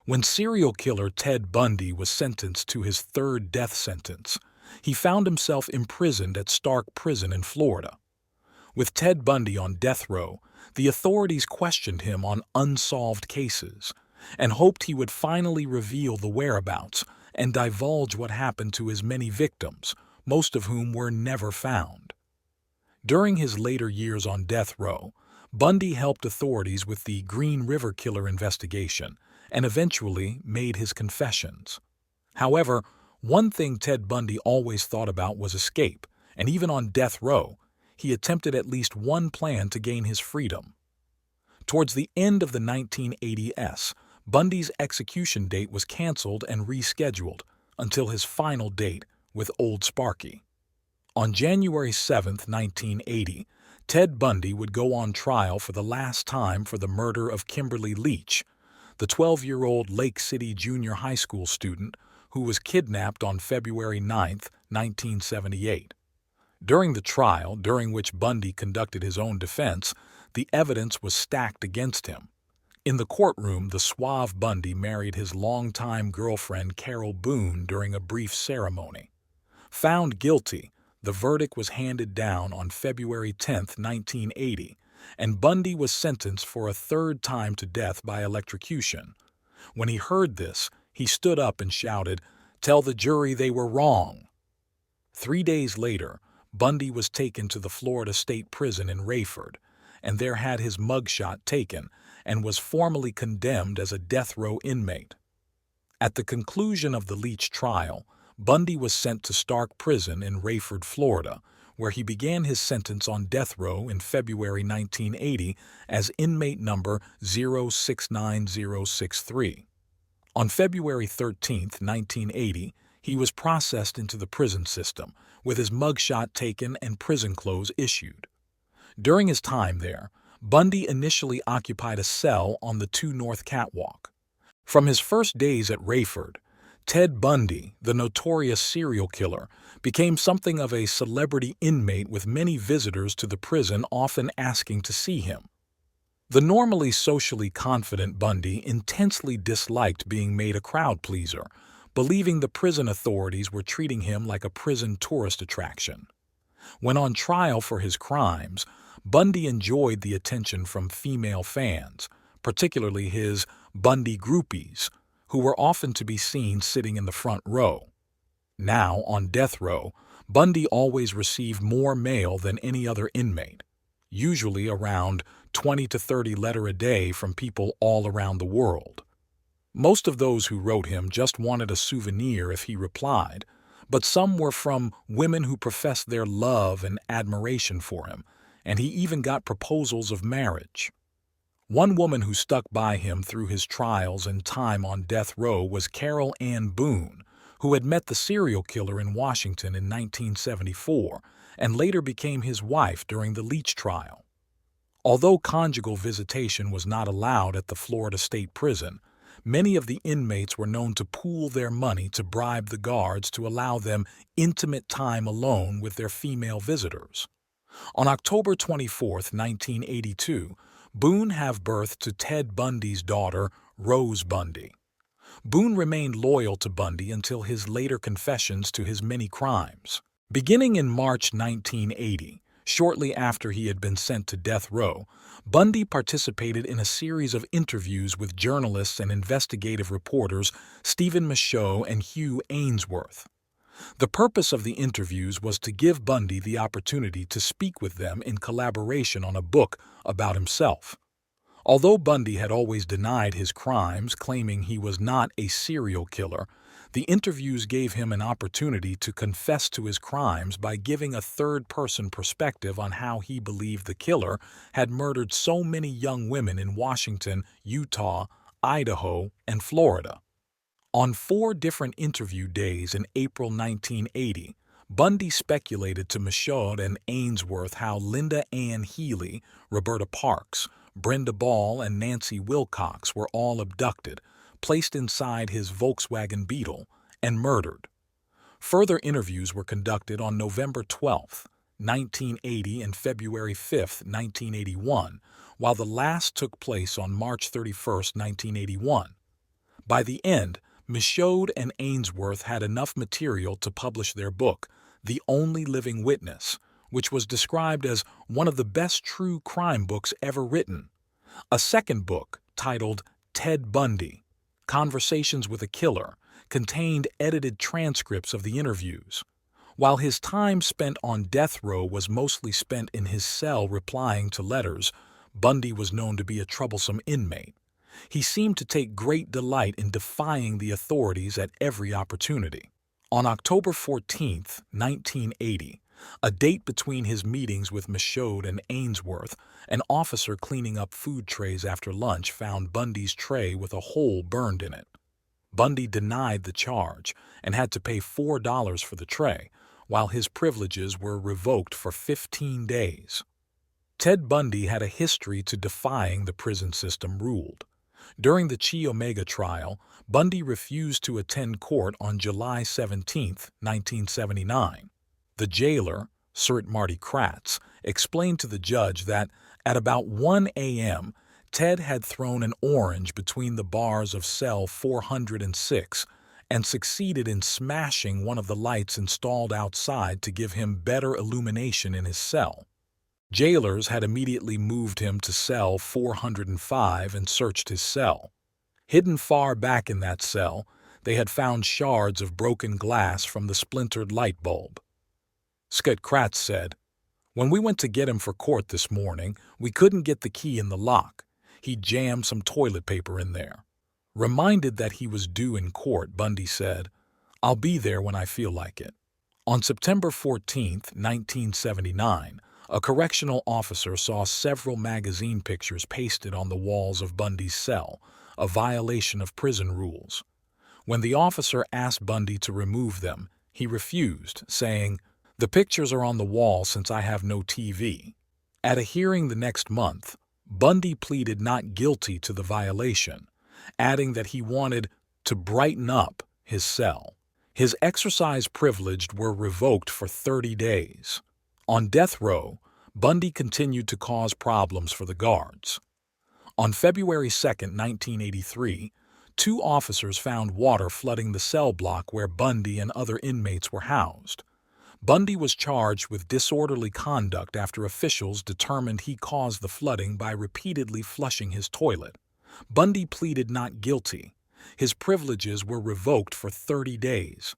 When serial killer Ted Bundy was sentenced to his third death sentence, he found himself imprisoned at Starke Prison in Florida. With Ted Bundy on death row, the authorities questioned him on unsolved cases and hoped he would finally reveal the whereabouts and divulge what happened to his many victims, most of whom were never found. During his later years on death row, Bundy helped authorities with the Green River Killer investigation and eventually made his confessions. However, one thing Ted Bundy always thought about was escape, and even on death row, he attempted at least one plan to gain his freedom. Towards the end of the 1980s, Bundy's execution date was canceled and rescheduled until his final date with Old Starke. On January 7, 1980, Ted Bundy would go on trial for the last time for the murder of Kimberly Leach, the 12-year-old Lake City Junior High School student who was kidnapped on February 9, 1978. During the trial, during which Bundy conducted his own defense, the evidence was stacked against him. In the courtroom, the suave Bundy married his longtime girlfriend Carol Boone during a brief ceremony. Found guilty, the verdict was handed down on February 10, 1980, and Bundy was sentenced for a third time to death by electrocution. When he heard this, he stood up and shouted, "Tell the jury they were wrong." 3 days later, Bundy was taken to the Florida State Prison in Rayford, and there had his mugshot taken and was formally condemned as a death row inmate. At the conclusion of the Leach trial, Bundy was sent to Starke Prison in Rayford, Florida, where he began his sentence on death row in February 1980 as inmate number 069063. On February 13, 1980, he was processed into the prison system, with his mugshot taken and prison clothes issued. During his time there, Bundy initially occupied a cell on the 2 North Catwalk. From his first days at Rayford, Ted Bundy, the notorious serial killer, became something of a celebrity inmate with many visitors to the prison often asking to see him. The normally socially confident Bundy intensely disliked being made a crowd pleaser, believing the prison authorities were treating him like a prison tourist attraction. When on trial for his crimes, Bundy enjoyed the attention from female fans, particularly his Bundy groupies, who were often to be seen sitting in the front row. Now, on death row, Bundy always received more mail than any other inmate, usually around 20 to 30 letters a day from people all around the world. Most of those who wrote him just wanted a souvenir if he replied, but some were from women who professed their love and admiration for him, and he even got proposals of marriage. One woman who stuck by him through his trials and time on death row was Carol Ann Boone, who had met the serial killer in Washington in 1974 and later became his wife during the Leach trial. Although conjugal visitation was not allowed at the Florida State Prison, many of the inmates were known to pool their money to bribe the guards to allow them intimate time alone with their female visitors. On October 24, 1982, Boone gave birth to Ted Bundy's daughter, Rose Bundy. Boone remained loyal to Bundy until his later confessions to his many crimes. Beginning in March 1980, shortly after he had been sent to death row, Bundy participated in a series of interviews with journalists and investigative reporters Stephen Michaud and Hugh Ainsworth. The purpose of the interviews was to give Bundy the opportunity to speak with them in collaboration on a book about himself. Although Bundy had always denied his crimes, claiming he was not a serial killer, the interviews gave him an opportunity to confess to his crimes by giving a third-person perspective on how he believed the killer had murdered so many young women in Washington, Utah, Idaho, and Florida. On 4 different interview days in April 1980, Bundy speculated to Michaud and Ainsworth how Linda Ann Healy, Roberta Parks, Brenda Ball, and Nancy Wilcox were all abducted, placed inside his Volkswagen Beetle, and murdered. Further interviews were conducted on November 12, 1980 and February 5, 1981, while the last took place on March 31, 1981. By the end, Michaud and Ainsworth had enough material to publish their book, The Only Living Witness, which was described as one of the best true crime books ever written. A second book, titled Ted Bundy, Conversations with a Killer, contained edited transcripts of the interviews. While his time spent on death row was mostly spent in his cell replying to letters, Bundy was known to be a troublesome inmate. He seemed to take great delight in defying the authorities at every opportunity. On October 14, 1980, a date between his meetings with Michaud and Ainsworth, an officer cleaning up food trays after lunch found Bundy's tray with a hole burned in it. Bundy denied the charge and had to pay $4 for the tray, while his privileges were revoked for 15 days. Ted Bundy had a history to defying the prison system ruled. During the Chi Omega trial, Bundy refused to attend court on July 17, 1979. The jailer, Sert Marty Kratz, explained to the judge that at about 1 a.m., Ted had thrown an orange between the bars of cell 406 and succeeded in smashing one of the lights installed outside to give him better illumination in his cell. Jailers had immediately moved him to cell 405 and searched his cell. Hidden far back in that cell, they had found shards of broken glass from the splintered light bulb. Scott Kratz said, "When we went to get him for court this morning, we couldn't get the key in the lock. He jammed some toilet paper in there." Reminded that he was due in court, Bundy said, "I'll be there when I feel like it." On September 14, 1979, a correctional officer saw several magazine pictures pasted on the walls of Bundy's cell, a violation of prison rules. When the officer asked Bundy to remove them, he refused, saying, "The pictures are on the wall since I have no TV." At a hearing the next month, Bundy pleaded not guilty to the violation, adding that he wanted to brighten up his cell. His exercise privileges were revoked for 30 days. On death row, Bundy continued to cause problems for the guards. On February 2, 1983, 2 officers found water flooding the cell block where Bundy and other inmates were housed. Bundy was charged with disorderly conduct after officials determined he caused the flooding by repeatedly flushing his toilet. Bundy pleaded not guilty. His privileges were revoked for 30 days.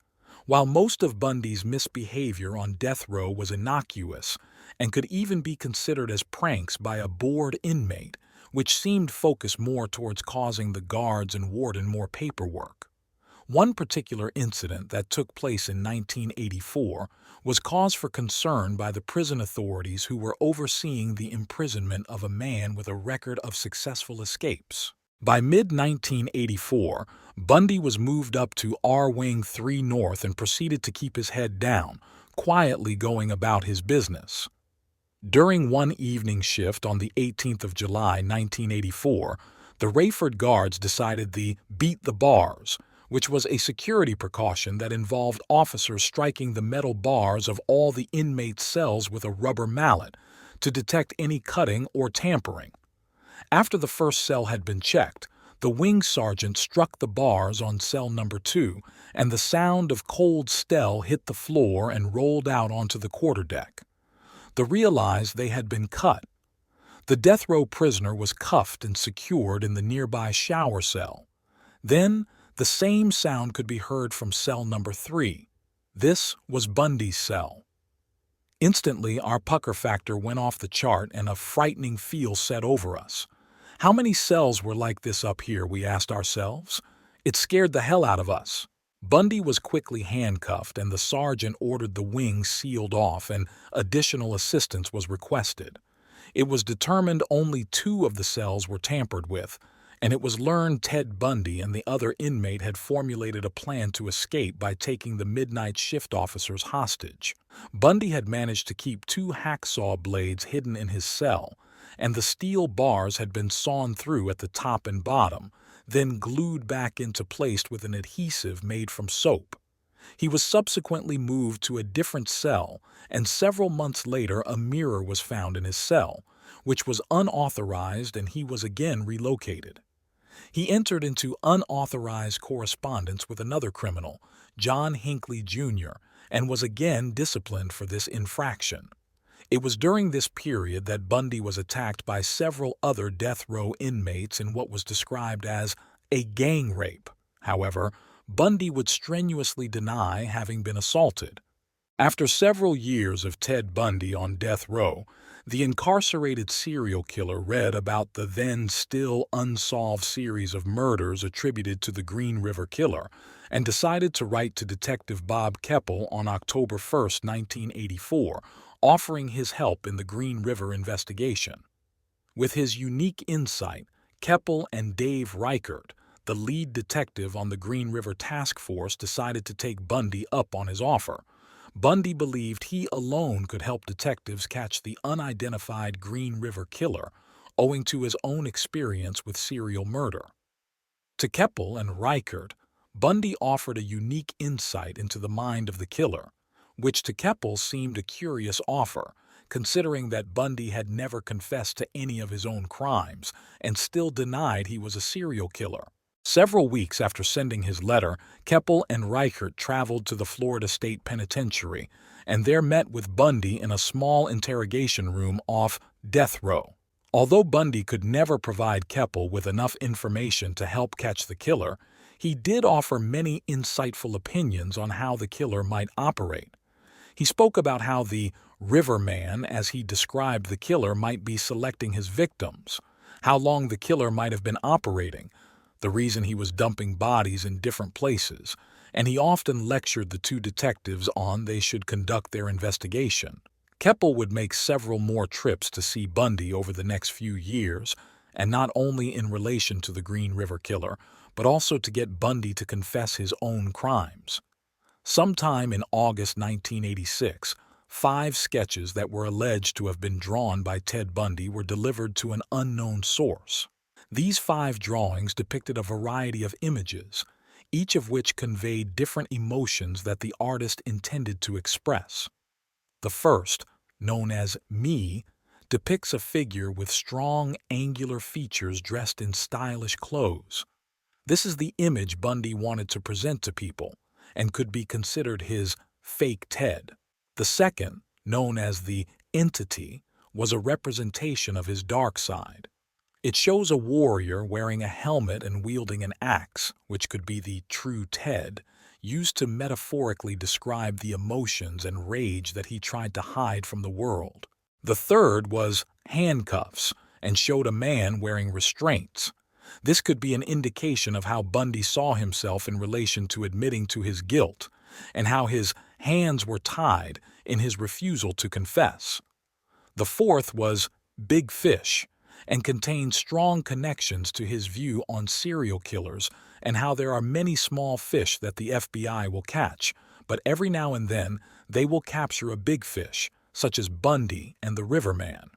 While most of Bundy's misbehavior on death row was innocuous and could even be considered as pranks by a bored inmate, which seemed focused more towards causing the guards and warden more paperwork. One particular incident that took place in 1984 was cause for concern by the prison authorities who were overseeing the imprisonment of a man with a record of successful escapes. By mid-1984, Bundy was moved up to R-Wing 3 North and proceeded to keep his head down, quietly going about his business. During one evening shift on the 18th of July, 1984, the Rayford guards decided the beat the bars, which was a security precaution that involved officers striking the metal bars of all the inmate cells with a rubber mallet to detect any cutting or tampering. After the first cell had been checked, the wing sergeant struck the bars on cell number 2, and the sound of cold steel hit the floor and rolled out onto the quarterdeck. They realized they had been cut. The death row prisoner was cuffed and secured in the nearby shower cell. Then, the same sound could be heard from cell number 3. This was Bundy's cell. Instantly, our pucker factor went off the chart and a frightening feel set over us. How many cells were like this up here, we asked ourselves? It scared the hell out of us. Bundy was quickly handcuffed and the sergeant ordered the wing sealed off and additional assistance was requested. It was determined only 2 of the cells were tampered with, and it was learned Ted Bundy and the other inmate had formulated a plan to escape by taking the midnight shift officers hostage. Bundy had managed to keep 2 hacksaw blades hidden in his cell, and the steel bars had been sawn through at the top and bottom, then glued back into place with an adhesive made from soap. He was subsequently moved to a different cell, and several months later a mirror was found in his cell, which was unauthorized, and he was again relocated. He entered into unauthorized correspondence with another criminal, John Hinckley Jr., and was again disciplined for this infraction. It was during this period that Bundy was attacked by several other death row inmates in what was described as a gang rape. However, Bundy would strenuously deny having been assaulted. After several years of Ted Bundy on death row, the incarcerated serial killer read about the then still unsolved series of murders attributed to the Green River Killer and decided to write to Detective Bob Keppel on October 1, 1984, offering his help in the Green River investigation. With his unique insight, Keppel and Dave Reichert, the lead detective on the Green River Task Force, decided to take Bundy up on his offer. Bundy believed he alone could help detectives catch the unidentified Green River Killer, owing to his own experience with serial murder. To Keppel and Reichert, Bundy offered a unique insight into the mind of the killer, which to Keppel seemed a curious offer, considering that Bundy had never confessed to any of his own crimes and still denied he was a serial killer. Several weeks after sending his letter, Keppel and Reichert traveled to the Florida State Penitentiary and there met with Bundy in a small interrogation room off death row. Although Bundy could never provide Keppel with enough information to help catch the killer, he did offer many insightful opinions on how the killer might operate. He spoke about how the Riverman, as he described the killer, might be selecting his victims, how long the killer might have been operating, the reason he was dumping bodies in different places, and he often lectured the two detectives on they should conduct their investigation. Keppel would make several more trips to see Bundy over the next few years, and not only in relation to the Green River Killer, but also to get Bundy to confess his own crimes. Sometime in August 1986, 5 sketches that were alleged to have been drawn by Ted Bundy were delivered to an unknown source. These 5 drawings depicted a variety of images, each of which conveyed different emotions that the artist intended to express. The first, known as Me, depicts a figure with strong, angular features dressed in stylish clothes. This is the image Bundy wanted to present to people, and could be considered his fake Ted. The second, known as the Entity, was a representation of his dark side. It shows a warrior wearing a helmet and wielding an axe, which could be the true Ted, used to metaphorically describe the emotions and rage that he tried to hide from the world. The third was Handcuffs, and showed a man wearing restraints. This could be an indication of how Bundy saw himself in relation to admitting to his guilt, and how his hands were tied in his refusal to confess. The fourth was Big Fish, and contained strong connections to his view on serial killers and how there are many small fish that the FBI will catch, but every now and then they will capture a big fish, such as Bundy and the Riverman.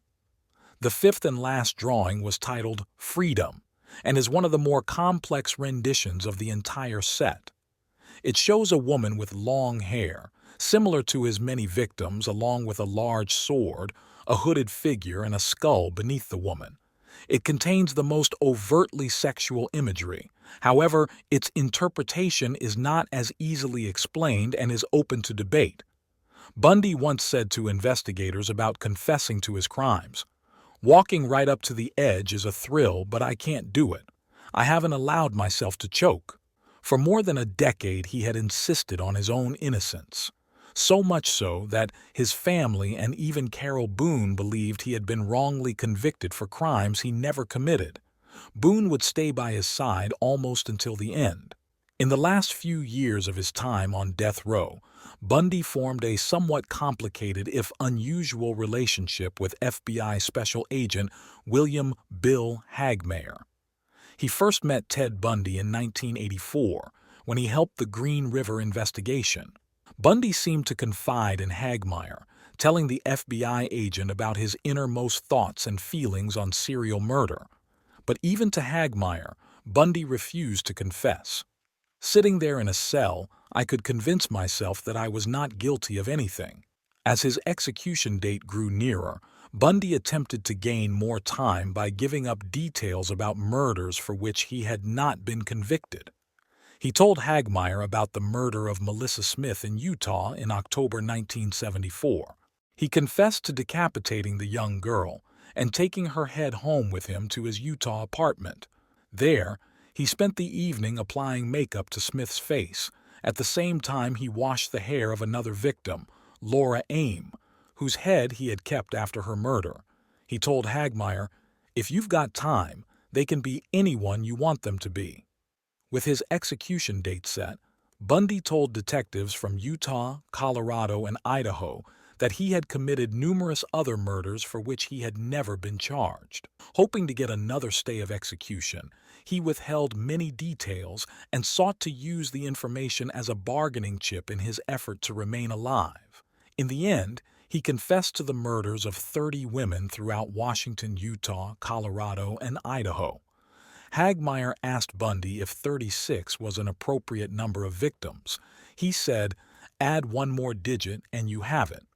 The fifth and last drawing was titled Freedom, and is one of the more complex renditions of the entire set. It shows a woman with long hair, similar to his many victims, along with a large sword, a hooded figure, and a skull beneath the woman. It contains the most overtly sexual imagery. However, its interpretation is not as easily explained and is open to debate. Bundy once said to investigators about confessing to his crimes, "Walking right up to the edge is a thrill, but I can't do it. I haven't allowed myself to choke." For more than a decade he had insisted on his own innocence. So much so that his family and even Carol Boone believed he had been wrongly convicted for crimes he never committed. Boone would stay by his side almost until the end. In the last few years of his time on death row, Bundy formed a somewhat complicated, if unusual, relationship with FBI Special Agent William "Bill" Hagmaier. He first met Ted Bundy in 1984 when he helped the Green River investigation. Bundy seemed to confide in Hagmaier, telling the FBI agent about his innermost thoughts and feelings on serial murder. But even to Hagmaier, Bundy refused to confess. Sitting there in a cell, I could convince myself that I was not guilty of anything. As his execution date grew nearer, Bundy attempted to gain more time by giving up details about murders for which he had not been convicted. He told Hagmaier about the murder of Melissa Smith in Utah in October 1974. He confessed to decapitating the young girl and taking her head home with him to his Utah apartment. There, he spent the evening applying makeup to Smith's face. At the same time, he washed the hair of another victim, Laura Aim, whose head he had kept after her murder. He told Hagmaier, "If you've got time, they can be anyone you want them to be." With his execution date set, Bundy told detectives from Utah, Colorado, and Idaho that he had committed numerous other murders for which he had never been charged. Hoping to get another stay of execution, he withheld many details and sought to use the information as a bargaining chip in his effort to remain alive. In the end, he confessed to the murders of 30 women throughout Washington, Utah, Colorado, and Idaho. Hagmaier asked Bundy if 36 was an appropriate number of victims. He said, "Add one more digit and you have it."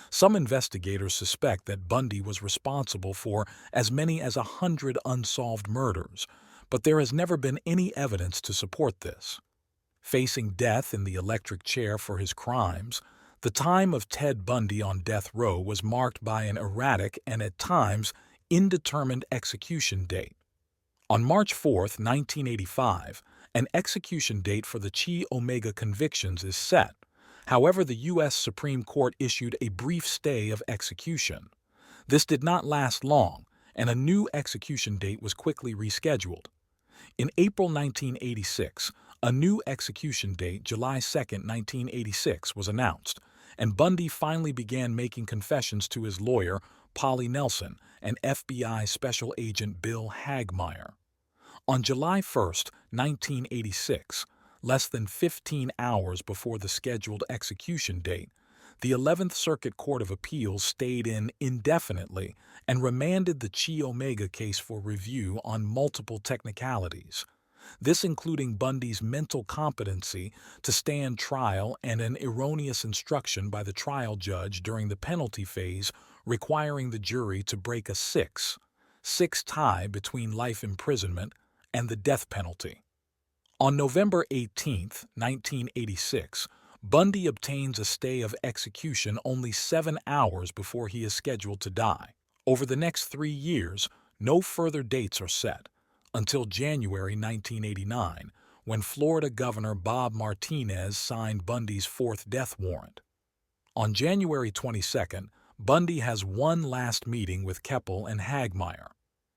Some investigators suspect that Bundy was responsible for as many as 100 unsolved murders, but there has never been any evidence to support this. Facing death in the electric chair for his crimes, the time of Ted Bundy on death row was marked by an erratic and at times indeterminate execution date. On March 4, 1985, an execution date for the Chi Omega convictions is set. However, the U.S. Supreme Court issued a brief stay of execution. This did not last long, and a new execution date was quickly rescheduled. In April 1986, a new execution date, July 2, 1986, was announced, and Bundy finally began making confessions to his lawyer, Polly Nelson, and FBI Special Agent Bill Hagmaier. On July 1, 1986, less than 15 hours before the scheduled execution date, the 11th Circuit Court of Appeals stayed in indefinitely and remanded the Chi Omega case for review on multiple technicalities. This including Bundy's mental competency to stand trial and an erroneous instruction by the trial judge during the penalty phase requiring the jury to break a 6-6 tie between life imprisonment and the death penalty. On November 18, 1986, Bundy obtains a stay of execution only 7 hours before he is scheduled to die. Over the next 3 years, no further dates are set, until January 1989, when Florida Governor Bob Martinez signed Bundy's 4th death warrant. On January 22, Bundy has one last meeting with Keppel and Hagmaier.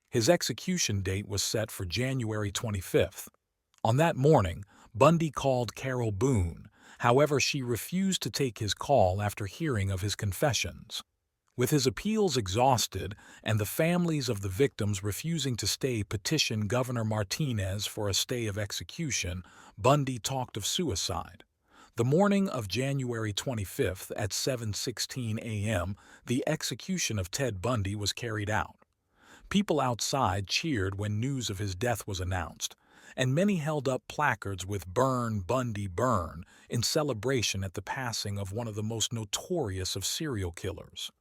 His execution date was set for January 25th. On that morning, Bundy called Carol Boone. However, she refused to take his call after hearing of his confessions. With his appeals exhausted and the families of the victims refusing to stay petition Governor Martinez for a stay of execution, Bundy talked of suicide. The morning of January 25th at 7:16 a.m., the execution of Ted Bundy was carried out. People outside cheered when news of his death was announced, and many held up placards with "Burn, Bundy, Burn" in celebration at the passing of one of the most notorious of serial killers.